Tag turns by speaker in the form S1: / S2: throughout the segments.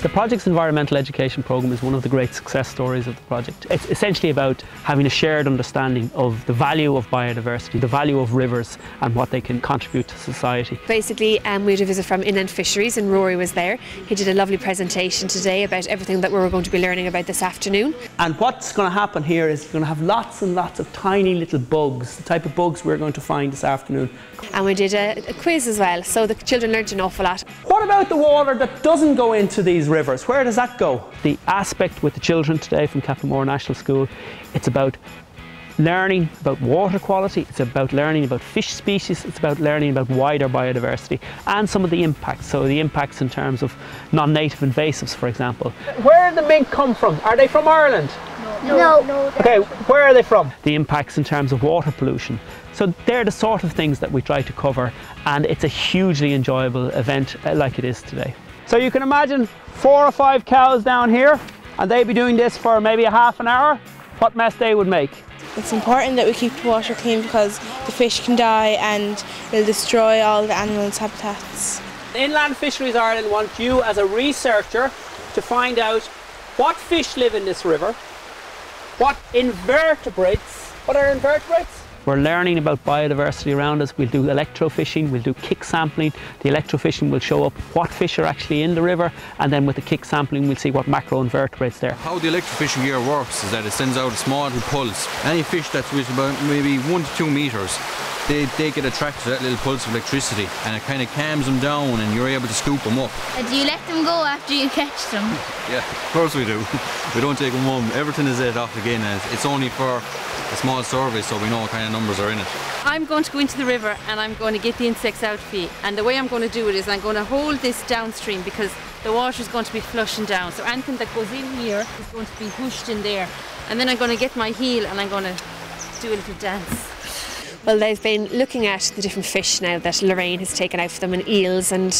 S1: The project's environmental education programme is one of the great success stories of the project. It's essentially about having a shared understanding of the value of biodiversity, the value of rivers and what they can contribute to society.
S2: Basically, we had a visit from Inland Fisheries and Rory was there. He did a lovely presentation today about everything that we were going to be learning about this afternoon.
S1: And what's going to happen here is you're going to have lots and lots of tiny little bugs, the type of bugs we're going to find this afternoon.
S2: And we did a quiz as well, so the children learned an awful lot.
S1: What about the water that doesn't go into these rivers? Where does that go? The aspect with the children today from Captain National School, it's about learning about water quality, it's about learning about fish species, it's about learning about wider biodiversity and some of the impacts. So the impacts in terms of non-native invasives, for example. Where did the mink come from? Are they from Ireland?
S3: No.
S1: Okay, where are they from? The impacts in terms of water pollution. So they're the sort of things that we try to cover, and it's a hugely enjoyable event like it is today. So you can imagine 4 or 5 cows down here, and they'd be doing this for maybe a half an hour. What mess they would make.
S4: It's important that we keep the water clean because the fish can die and it'll destroy all the animals' habitats.
S1: Inland Fisheries Ireland want you as a researcher to find out what fish live in this river, what invertebrates, what are invertebrates? We're learning about biodiversity around us. We'll do electrofishing, we'll do kick sampling. The electrofishing will show up what fish are actually in the river, and then with the kick sampling we'll see what macroinvertebrates there.
S5: How the electrofishing gear works is that it sends out a small pulse. Any fish that's with about maybe 1 to 2 metres, they get attracted to that little pulse of electricity, and it kind of calms them down and you're able to scoop them up.
S3: Do you let them go after you catch them?
S5: Yeah, of course we do. We don't take them home. Everything is let off again, and it's only for a small survey, so we know what kind of numbers are in it.
S6: I'm going to go into the river and I'm going to get the insects out for you, and the way I'm going to do it is I'm going to hold this downstream because the water is going to be flushing down, so anything that goes in here is going to be pushed in there, and then I'm going to get my heel and I'm going to do a little dance.
S2: Well, they've been looking at the different fish now that Lorraine has taken out for them, and eels and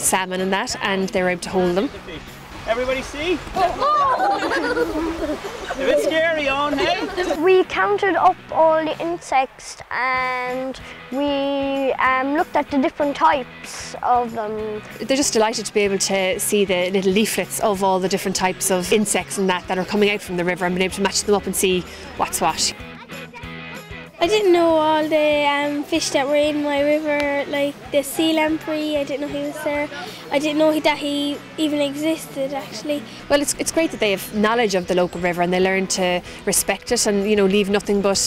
S2: salmon and that, and they were able to hold them.
S1: Everybody see? A bit scary on, hey?
S7: We counted up all the insects and we looked at the different types of them.
S2: They're just delighted to be able to see the little leaflets of all the different types of insects and that are coming out from the river, and being able to match them up and see what's what.
S8: I didn't know all the fish that were in my river, like the sea lamprey. I didn't know he was there. I didn't know that he even existed, actually.
S2: Well, it's great that they have knowledge of the local river and they learn to respect it and, you know, leave nothing but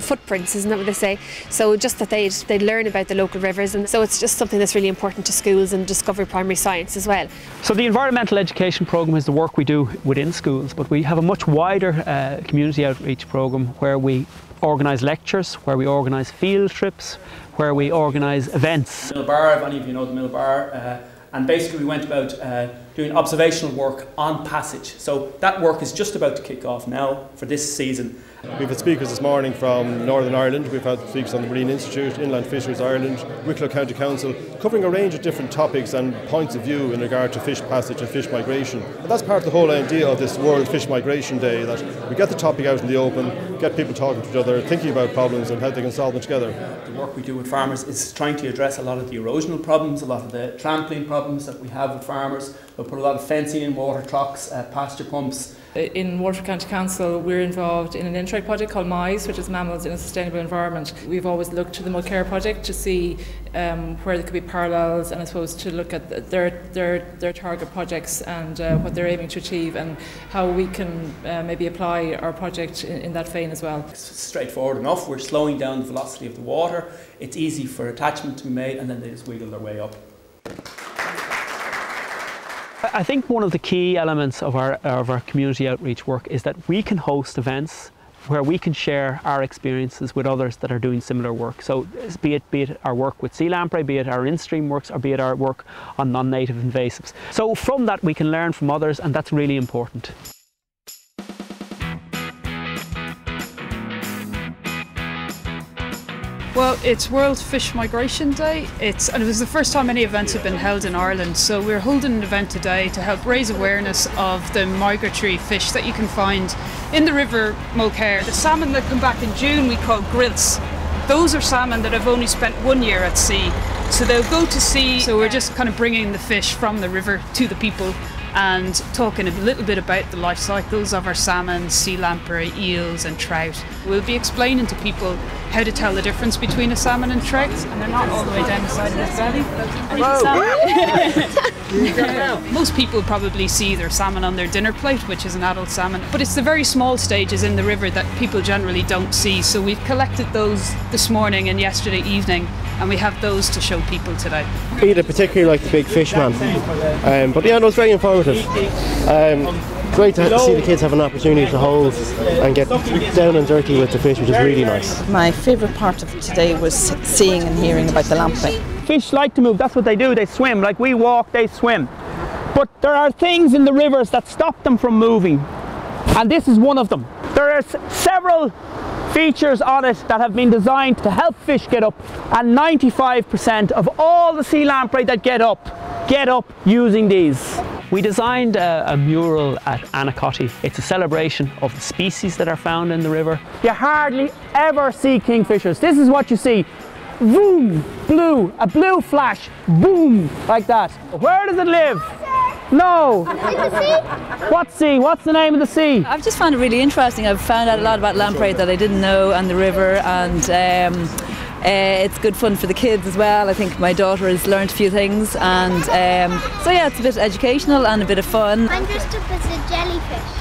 S2: footprints, isn't that what they say? So just that they'd learn about the local rivers, and so it's just something that's really important to schools and Discovery Primary Science as well.
S1: So the environmental education programme is the work we do within schools, but we have a much wider community outreach programme where we organise lectures, where we organise field trips, where we organise events.
S9: Mill Bar, if any of you know the Mill Bar, and basically we went about doing observational work on passage. So that work is just about to kick off now for this season.
S10: We've had speakers this morning from Northern Ireland, we've had speakers on the Marine Institute, Inland Fisheries Ireland, Wicklow County Council, covering a range of different topics and points of view in regard to fish passage and fish migration. And that's part of the whole idea of this World Fish Migration Day, that we get the topic out in the open, get people talking to each other, thinking about problems and how they can solve them together.
S9: The work we do with farmers is trying to address a lot of the erosional problems, a lot of the trampling problems that we have with farmers. We'll put a lot of fencing in, water trucks, pasture pumps.
S11: In Waterford County Council, we're involved in an Interreg project called MICE, which is Mammals in a Sustainable Environment. We've always looked to the Mulkear project to see where there could be parallels, and I suppose to look at their target projects and what they're aiming to achieve, and how we can maybe apply our project in that vein as well.
S9: It's straightforward enough. We're slowing down the velocity of the water. It's easy for attachment to be made, and then they just wiggle their way up.
S1: I think one of the key elements of our community outreach work is that we can host events where we can share our experiences with others that are doing similar work. So be it our work with sea lamprey, be it our in-stream works, or be it our work on non-native invasives. So from that we can learn from others, and that's really important.
S12: Well, it's World Fish Migration Day, and it was the first time any events have been held in Ireland, so we're holding an event today to help raise awareness of the migratory fish that you can find in the river Mulkear. The salmon that come back in June we call grilse. Those are salmon that have only spent 1 year at sea, so they'll go to sea, so we're just kind of bringing the fish from the river to the people and talking a little bit about the life cycles of our salmon, sea lamprey, eels and trout. We'll be explaining to people how to tell the difference between a salmon and trout, and they're not all the way down the side of this belly. Most people probably see their salmon on their dinner plate, which is an adult salmon, but it's the very small stages in the river that people generally don't see. So we've collected those this morning and yesterday evening, and we have those to show people today.
S13: Peter particularly liked the big fish man, but yeah, no, it's very informative. Great to see the kids have an opportunity to hold and get down and dirty with the fish, which is really nice.
S14: My favourite part of today was seeing and hearing about the lamprey.
S1: Fish like to move, that's what they do, they swim. Like we walk, they swim. But there are things in the rivers that stop them from moving, and this is one of them. There are several features on it that have been designed to help fish get up, and 95% of all the sea lamprey that get up using these. We designed a mural at Anacotti. It's a celebration of the species that are found in the river. You hardly ever see kingfishers. This is what you see. Boom, blue, a blue flash, boom, like that. Where does it live? No.
S3: In the sea?
S1: What sea? What's the name of the sea?
S15: I've just found it really interesting. I've found out a lot about lamprey that I didn't know, and the river, and it's good fun for the kids as well. I think my daughter has learned a few things, and so yeah, it's a bit educational and a bit of fun.
S3: I'm dressed up as a jellyfish.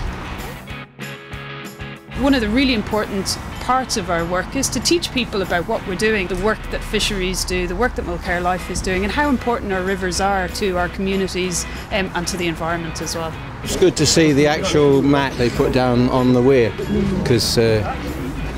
S12: One of the really important parts of our work is to teach people about what we're doing, the work that fisheries do, the work that MulkearLIFE is doing, and how important our rivers are to our communities and to the environment as well.
S16: It's good to see the actual mat they put down on the weir, because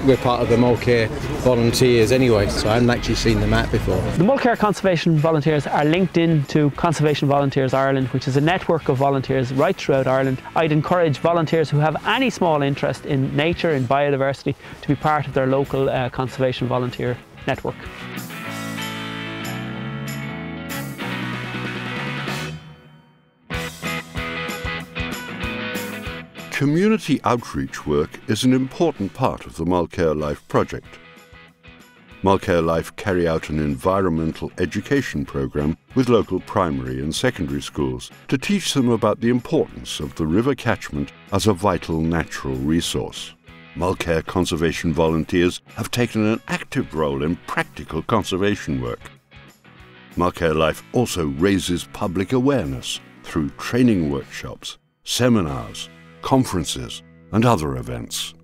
S16: we're part of the Mulkear Volunteers anyway, so I haven't actually seen the mat before.
S1: The Mulkear Conservation Volunteers are linked in to Conservation Volunteers Ireland, which is a network of volunteers right throughout Ireland. I'd encourage volunteers who have any small interest in nature and biodiversity to be part of their local Conservation Volunteer network.
S17: Community outreach work is an important part of the MulkearLIFE project. MulkearLIFE carry out an environmental education program with local primary and secondary schools to teach them about the importance of the river catchment as a vital natural resource. Mulkear Conservation Volunteers have taken an active role in practical conservation work. MulkearLIFE also raises public awareness through training workshops, seminars, conferences and other events.